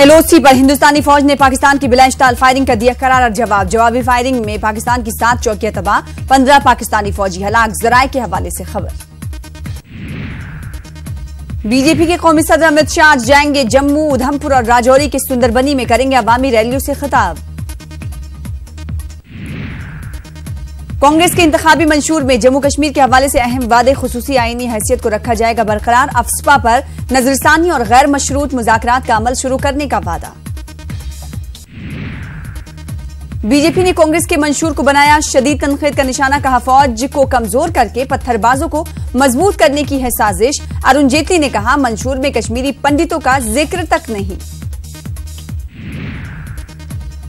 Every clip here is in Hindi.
LOC पर हिंदुस्तानी फौज ने पाकिस्तान की बिलाइस्टाल फायरिंग का दिया करारा जवाब। जवाबी फायरिंग में पाकिस्तान की 7 चौकियां तबाह, 15 पाकिस्तानी फौजी हलाक। जराए के हवाले से खबर। बीजेपी के कौमी सदर अमित शाह आज जाएंगे जम्मू, उधमपुर और राजौरी के सुंदरबनी में करेंगे अवामी रैलियों से खिताब। कांग्रेस के इंतखाबी मंशूर में जम्मू कश्मीर के हवाले से अहम वादे खुसूसी आईनी हैसियत को रखा जाएगा बरकरार। अफस्पा पर नजरसानी और गैर मशरूत मुज़ाकरात का अमल शुरू करने का वादा। बीजेपी ने कांग्रेस के मंशूर को बनाया शदीद तनकीद का निशाना, कहा फौज को कमजोर करके पत्थरबाजों को मजबूत करने की है साजिश। अरुण जेटली ने कहा मंशूर में कश्मीरी पंडितों का जिक्र तक नहीं।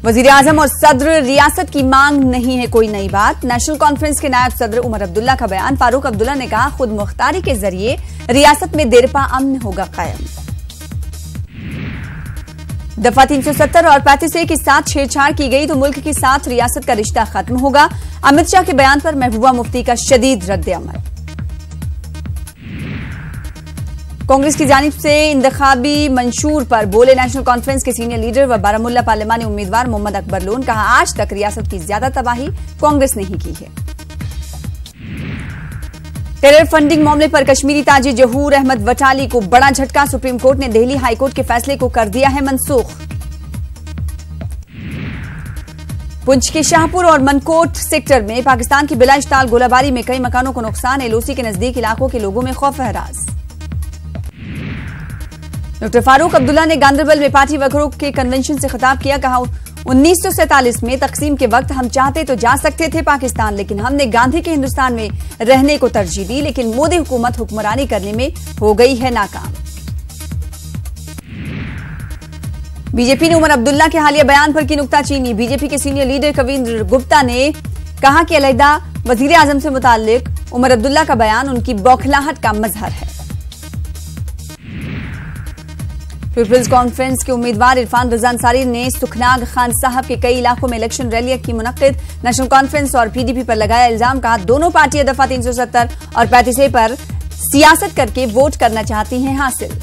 वजीर आजम और सदर रियासत की मांग नहीं है कोई नई बात। नेशनल कॉन्फ्रेंस के नायब सदर उमर अब्दुल्ला का बयान। फारूक अब्दुल्ला ने कहा खुद मुख्तारी के जरिए रियासत में देरपा अमन होगा कायम। दफा 370 और 35A के साथ छेड़छाड़ की गई तो मुल्क की 7 रियासत का रिश्ता खत्म होगा। अमित शाह के बयान पर महबूबा मुफ्ती का शदीद रद्द-ए-अमल। कांग्रेस की जानिब से इंतखाबी मंशूर पर बोले नेशनल कॉन्फ्रेंस के सीनियर लीडर व बारामुल्ला पार्लिमानी उम्मीदवार मोहम्मद अकबर लोन। कहा आज तक रियासत की ज्यादा तबाही कांग्रेस ने ही की है। टेरर फंडिंग मामले पर कश्मीरी ताजिर जहूर अहमद वटाली को बड़ा झटका। सुप्रीम कोर्ट ने दिल्ली हाईकोर्ट के फैसले को कर दिया है मनसूख। पुंछ के शाहपुर और मनकोट सेक्टर में पाकिस्तान की बिलाइस्टाल गोलाबारी में कई मकानों को नुकसान। LOC के नजदीक इलाकों के लोगों में खौफ हरास। डॉक्टर फारूक अब्दुल्ला ने गांधरबल में पार्टी वर्करों के कन्वेंशन से खिताब किया। कहा 1947 में तकसीम के वक्त हम चाहते तो जा सकते थे पाकिस्तान, लेकिन हमने गांधी के हिंदुस्तान में रहने को तरजीह दी। लेकिन मोदी हुकूमत हुक्मरानी करने में हो गई है नाकाम। बीजेपी ने उमर अब्दुल्ला के हालिया बयान पर की नुक्ताचीनी। बीजेपी के सीनियर लीडर कविंद्र गुप्ता ने कहा कि अलहदा वजीर आजम से मुताल्लिक उमर अब्दुल्ला का बयान उनकी बौखलाहट का मजहर है। पीपल्स कॉन्फ्रेंस के उम्मीदवार इरफान रजा अंसारी ने सुखनाग खान साहब के कई इलाकों में इलेक्शन रैलियां की मुनक्किद। नेशनल कॉन्फ्रेंस और PDP पर लगाया इल्जाम। कहा दोनों पार्टियां दफा 370 और 35A पर सियासत करके वोट करना चाहती हैं हासिल।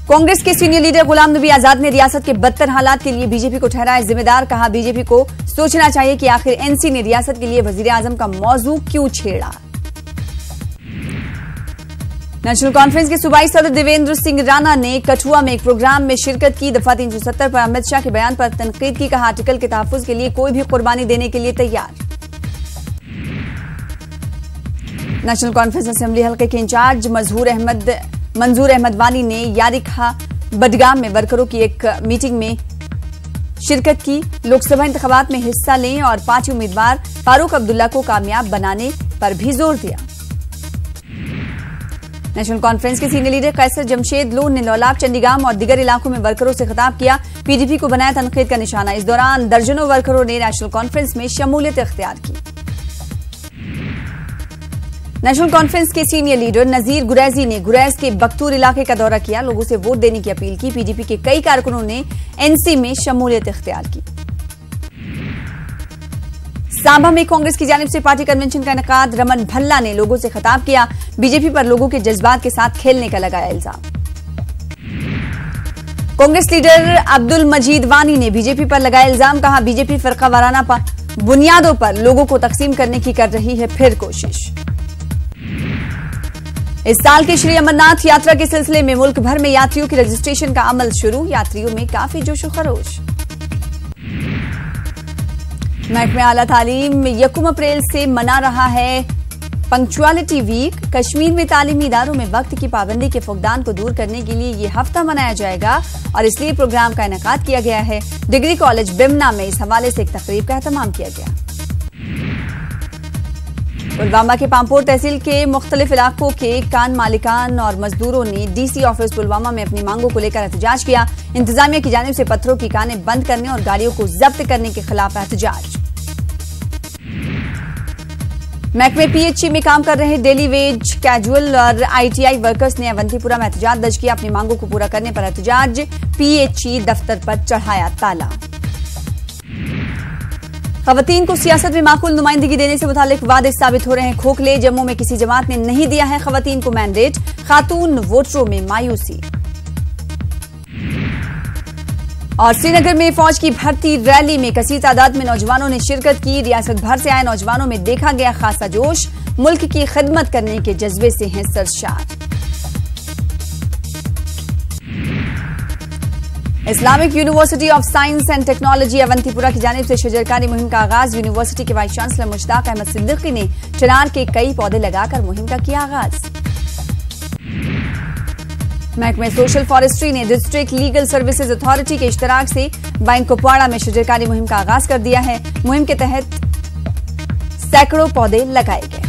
कांग्रेस के सीनियर लीडर गुलाम नबी आजाद ने रियासत के बदतर हालात के लिए बीजेपी को ठहराया जिम्मेदार। कहा बीजेपी को सोचना चाहिए कि आखिर NC ने रियासत के लिए वजीर आजम का मौजू क्यों छेड़ा। नेशनल कॉन्फ्रेंस के सूबाई सदर देवेंद्र सिंह राणा ने कठुआ में एक प्रोग्राम में शिरकत की। दफा 370 पर अमित शाह के बयान पर तनकीद की। कहा आर्टिकल के तहफ्फुज के लिए कोई भी कुर्बानी देने के लिए तैयार। नेशनल कॉन्फ्रेंस असेंबली हल्के के इंचार्ज मंजूर अहमद वानी ने यारिखा बडगाम में वर्करों की एक मीटिंग में शिरकत की। लोकसभा इंतखाबात में हिस्सा लें और पार्टी उम्मीदवार फारूक अब्दुल्ला को कामयाब बनाने पर भी जोर दिया। नेशनल कॉन्फ्रेंस के सीनियर लीडर कैसर जमशेद लोन ने लौलाब, चंडीगाम और दिगर इलाकों में वर्करों से खिताब किया। PDP को बनाया तनकीद का निशाना। इस दौरान दर्जनों वर्करों ने नेशनल कॉन्फ्रेंस में शमूलियत इख्तियार की। नेशनल कॉन्फ्रेंस के सीनियर लीडर नजीर गुरैजी ने गुरैज के बख्तूर इलाके का दौरा किया। लोगों से वोट देने की अपील की। PDP के कई कारकुनों ने NC में शमूलियत इख्तियार की। सांबा में कांग्रेस की जानिब से पार्टी कन्वेंशन का इनेकाद। रमन भल्ला ने लोगों से खिताब किया। बीजेपी पर लोगों के जज्बात के साथ खेलने का लगाया इल्जाम। कांग्रेस लीडर अब्दुल मजीद वानी ने बीजेपी पर लगाया इल्जाम। कहा बीजेपी फरका वाराना बुनियादों पर लोगों को तकसीम करने की कर रही है फिर कोशिश। इस साल के श्री अमरनाथ यात्रा के सिलसिले में मुल्क भर में यात्रियों की रजिस्ट्रेशन का अमल शुरू। यात्रियों में काफी जोशो खरोश। महकमे आला तालीम 1 अप्रैल से मना रहा है पंक्चुअलिटी वीक। कश्मीर में तालीमी इदारों में वक्त की पाबंदी के फुकदान को दूर करने के लिए ये हफ्ता मनाया जाएगा और इसलिए प्रोग्राम का इनेकाद किया गया है। डिग्री कॉलेज बिमना में इस हवाले से एक तकरीब का एहतमाम किया गया। पुलवामा के पामपोर तहसील के मुख्तलिफ इलाकों के कान मालिकान और मजदूरों ने DC ऑफिस पुलवामा में अपनी मांगों को लेकर एहतजाज किया। इंतजामिया की जानिब से पत्थरों की कानें बंद करने और गाड़ियों को जब्त करने के खिलाफ एहतजाज। महकमे PHE में काम कर रहे डेली वेज, कैजुअल और ITI वर्कर्स ने अवंतीपुरा में एहतजाज दर्ज किया। अपनी मांगों को पूरा करने पर एहतजाज। PHE दफ्तर पर चढ़ाया ताला। खवातीन को सियासत में माकूल नुमाइंदगी देने से मुतालिक वादे साबित हो रहे हैं खोखले। जम्मू में किसी जमात ने नहीं दिया है खवातीन को मैंडेट। खातून वोटरों में मायूसी। और श्रीनगर में फौज की भर्ती रैली में कसीर तादाद में नौजवानों ने शिरकत की। रियासत भर से आए नौजवानों में देखा गया खासा जोश, मुल्क की खिदमत करने के जज्बे से हैं सरशार। Islamic university of science and technology Awantipora की जानिब से शजरकारी मुहिम का आगाज। यूनिवर्सिटी के वाइस चांसलर मुश्ताक अहमद सिद्दीकी ने चिनार के कई पौधे लगाकर मुहिम का किया आगाज। महकमे सोशल फॉरेस्ट्री ने डिस्ट्रिक्ट लीगल सर्विसेज अथॉरिटी के इश्तराक से बैंक कुपवाड़ा में शजरकारी मुहिम का आगाज कर दिया है। मुहिम के तहत सैकड़ों पौधे लगाए गए।